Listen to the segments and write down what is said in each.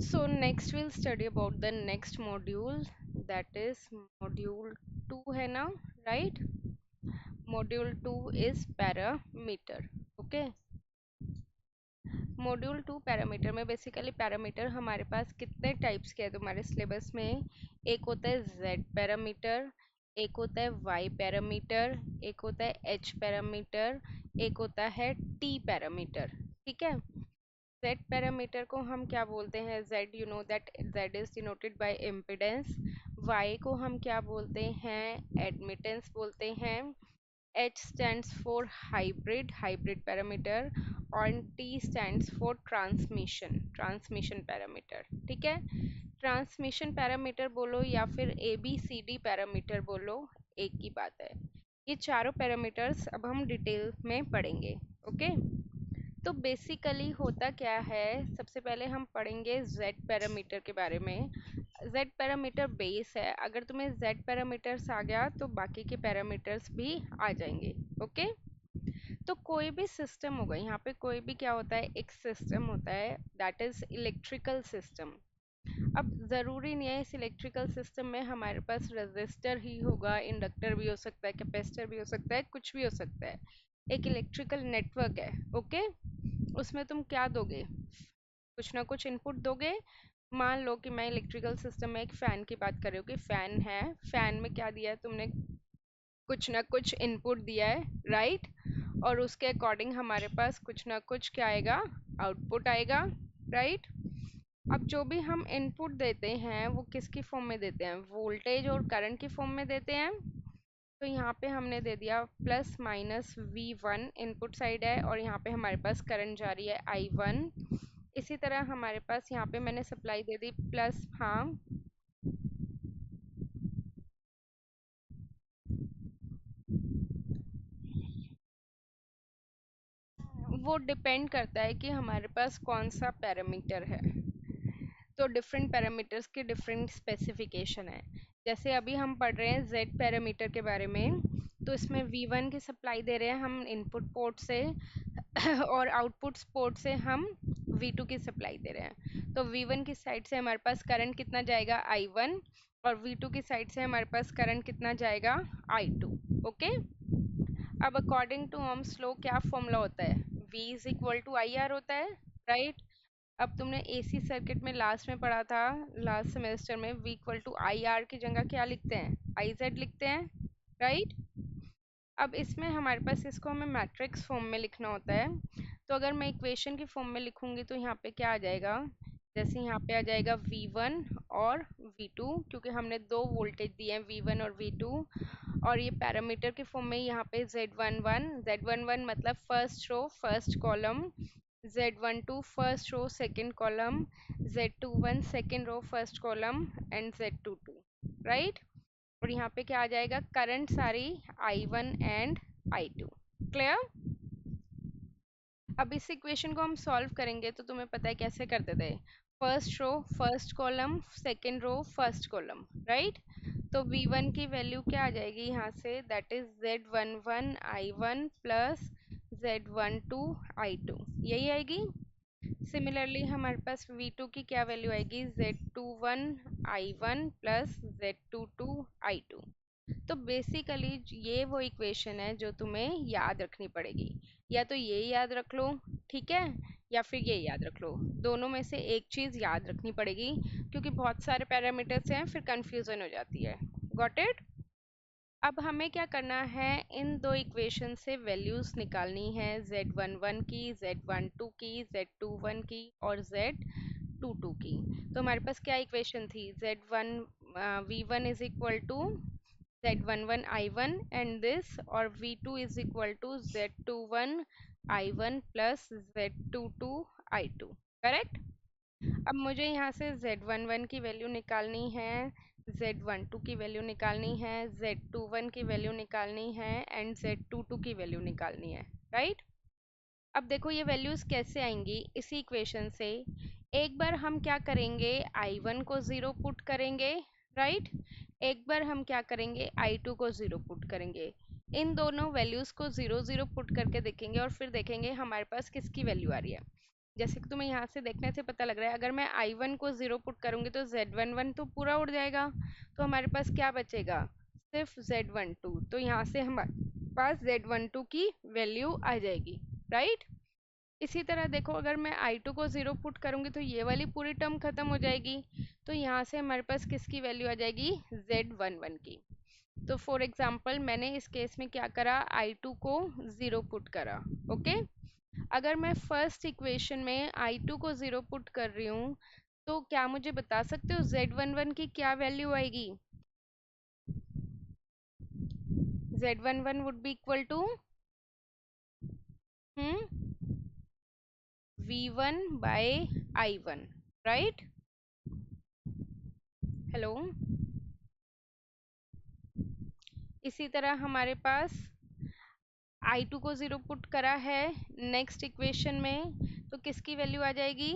So next we'll study about the next module, that is module 2 है ना, right? Module 2 is parameter. Okay. Module 2 parameter में basically parameter हमारे पास कितने types के हैं तुम्हारे सिलेबस में। एक होता है जेड पैरामीटर, एक होता है वाई पैरामीटर, एक होता है एच पैरामीटर, एक होता है टी पैरामीटर। ठीक है। जेड पैरामीटर को हम क्या बोलते हैं, Z you know that Z is denoted by impedance. Y को हम क्या बोलते हैं, एडमिटेंस बोलते हैं। H stands for hybrid parameter, और T stands for transmission parameter। ठीक है। ट्रांसमिशन पैरामीटर बोलो या फिर ABCD पैरामीटर बोलो, एक ही बात है। ये चारों पैरामीटर्स अब हम डिटेल में पढ़ेंगे। ओके। तो बेसिकली होता क्या है, सबसे पहले हम पढ़ेंगे जेड पैरामीटर के बारे में। जेड पैरामीटर बेस है, अगर तुम्हें जेड पैरामीटर्स आ गया तो बाकी के पैरामीटर्स भी आ जाएंगे। ओके। तो कोई भी सिस्टम होगा, यहाँ पे कोई भी क्या होता है, एक सिस्टम होता है, दैट इज इलेक्ट्रिकल सिस्टम। अब ज़रूरी नहीं है इस इलेक्ट्रिकल सिस्टम में हमारे पास रेजिस्टर ही होगा, इंडक्टर भी हो सकता है, कैपेसिटर भी हो सकता है, कुछ भी हो सकता है। एक इलेक्ट्रिकल नेटवर्क है। ओके। उसमें तुम क्या दोगे, कुछ ना कुछ इनपुट दोगे। मान लो कि मैं इलेक्ट्रिकल सिस्टम में एक फ़ैन की बात कर रही हूँ कि फ़ैन है, फ़ैन में क्या दिया है तुमने, कुछ ना कुछ इनपुट दिया है, राइट। और उसके अकॉर्डिंग हमारे पास कुछ ना कुछ क्या आएगा, आउटपुट आएगा, राइट। अब जो भी हम इनपुट देते हैं वो किसकी फॉर्म में देते हैं, वोल्टेज और करंट की फॉर्म में देते हैं। तो यहाँ पे हमने दे दिया plus minus V1 input side है, और यहाँ पे हमारे पास करंट जा रही है I1। इसी तरह हमारे पास यहाँ पे मैंने सप्लाई दे दी प्लस, हाँ। वो डिपेंड करता है कि हमारे पास कौन सा पैरामीटर है। तो डिफरेंट पैरामीटर्स के डिफरेंट स्पेसिफिकेशन है। जैसे अभी हम पढ़ रहे हैं जेड पैरामीटर के बारे में, तो इसमें V1 की सप्लाई दे रहे हैं हम इनपुट पोर्ट से और आउटपुट पोर्ट से हम V2 की सप्लाई दे रहे हैं। तो V1 की साइड से हमारे पास करंट कितना जाएगा, I1, और V2 की साइड से हमारे पास करंट कितना जाएगा, I2। ओके। अब अकॉर्डिंग टू ओम्स लॉ क्या फॉर्मूला होता है, V is equal to I R होता है, राइट। अब तुमने एसी सर्किट में लास्ट में पढ़ा था, लास्ट सेमेस्टर में, V equal to I R की जगह क्या लिखते हैं, आई जेड लिखते हैं, राइट। अब इसमें हमारे पास इसको हमें मैट्रिक्स फॉर्म में लिखना होता है। तो अगर मैं इक्वेशन की फॉर्म में लिखूंगी तो यहाँ पे क्या आ जाएगा, जैसे यहाँ पे आ जाएगा V1 और V2, क्योंकि हमने दो वोल्टेज दिए हैं V1 और V2। और ये पैरामीटर के फॉर्म में यहाँ पे Z11 मतलब first row first column, Z12 first row second column, Z21 second row first column, and Z22, right. और यहाँ पे क्या आ जाएगा, करंट सारी I1 एंड I2। क्लियर। अब इस इक्वेशन को हम सॉल्व करेंगे तो तुम्हें पता है कैसे करते थे, first row first column, second row first column, right. तो V1 की वैल्यू क्या आ जाएगी यहाँ से, that is Z11 I1 plus Z12 I2, यही आएगी। सिमिलरली हमारे पास V2 की क्या वैल्यू आएगी, Z21 I1 plus Z22 I2। तो बेसिकली ये वो इक्वेशन है जो तुम्हें याद रखनी पड़ेगी, या तो ये याद रख लो, ठीक है, या फिर ये याद रख लो। दोनों में से एक चीज़ याद रखनी पड़ेगी, क्योंकि बहुत सारे पैरामीटर्स हैं फिर कंफ्यूजन हो जाती है। Got it. अब हमें क्या करना है, इन दो इक्वेशन से वैल्यूज निकालनी है, Z11 की, Z12 की, Z21 की और Z22 की। तो हमारे पास क्या इक्वेशन थी, Z1 V1 is equal to Z11 I1 and this, और V2 is equal to Z21 I1 plus Z22 I2, correct. अब मुझे यहाँ से Z11 की वैल्यू निकालनी है, Z12 की वैल्यू निकालनी है, Z21 की वैल्यू निकालनी है एंड Z22 की वैल्यू निकालनी है, राइट। अब देखो ये वैल्यूज कैसे आएंगी इसी इक्वेशन से। एक बार हम क्या करेंगे, I1 को ज़ीरो पुट करेंगे, राइट। एक बार हम क्या करेंगे, I2 को ज़ीरो पुट करेंगे। इन दोनों वैल्यूज को ज़ीरो ज़ीरो पुट करके देखेंगे और फिर देखेंगे हमारे पास किसकी वैल्यू आ रही है। जैसे कि तुम्हें यहाँ से देखने से पता लग रहा है, अगर मैं I1 को 0 पुट करूंगी तो Z11 तो पूरा उड़ जाएगा, तो हमारे पास क्या बचेगा, सिर्फ Z12। तो यहाँ से हमारे पास Z12 की वैल्यू आ जाएगी, राइट। इसी तरह देखो, अगर मैं I2 को 0 पुट करूंगी तो ये वाली पूरी टर्म खत्म हो जाएगी, तो यहाँ से हमारे पास किसकी वैल्यू आ जाएगी, Z11 की। तो फॉर एग्जाम्पल मैंने इस केस में क्या करा, I2 को 0 पुट करा, ओके। अगर मैं फर्स्ट इक्वेशन में I2 को 0 पुट कर रही हूँ, तो क्या मुझे बता सकते हो Z11 की क्या वैल्यू आएगी। Z11 would be equal to V1 by I1, right. Hello. इसी तरह हमारे पास I2 को 0 पुट करा है नेक्स्ट इक्वेशन में, तो किसकी वैल्यू आ जाएगी,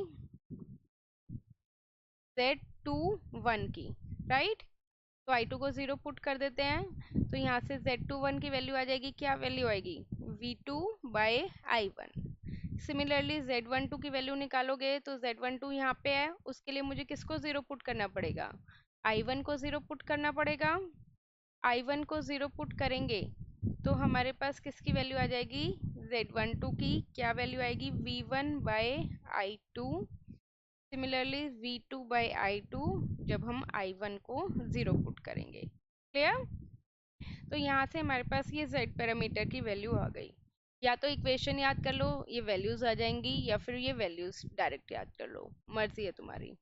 Z21 की, राइट। तो I2 को 0 पुट कर देते हैं, तो यहाँ से Z21 की वैल्यू आ जाएगी, क्या वैल्यू आएगी, V2 bye I1। Similarly Z12 की वैल्यू निकालोगे तो Z12 यहाँ पे है, उसके लिए मुझे किसको 0 पुट करना पड़ेगा, I1 को 0 पुट करना पड़ेगा। I1 को 0 पुट करेंगे तो हमारे पास किसकी वैल्यू आ जाएगी, Z12 की क्या वैल्यू आएगी, V1 bye I2। Similarly V2 bye I2 जब हम I1 को 0 पुट करेंगे, क्लियर। तो यहाँ से हमारे पास ये Z पैरामीटर की वैल्यू आ गई। या तो इक्वेशन याद कर लो, ये वैल्यूज आ जाएंगी, या फिर ये वैल्यूज डायरेक्ट याद कर लो, मर्जी है तुम्हारी।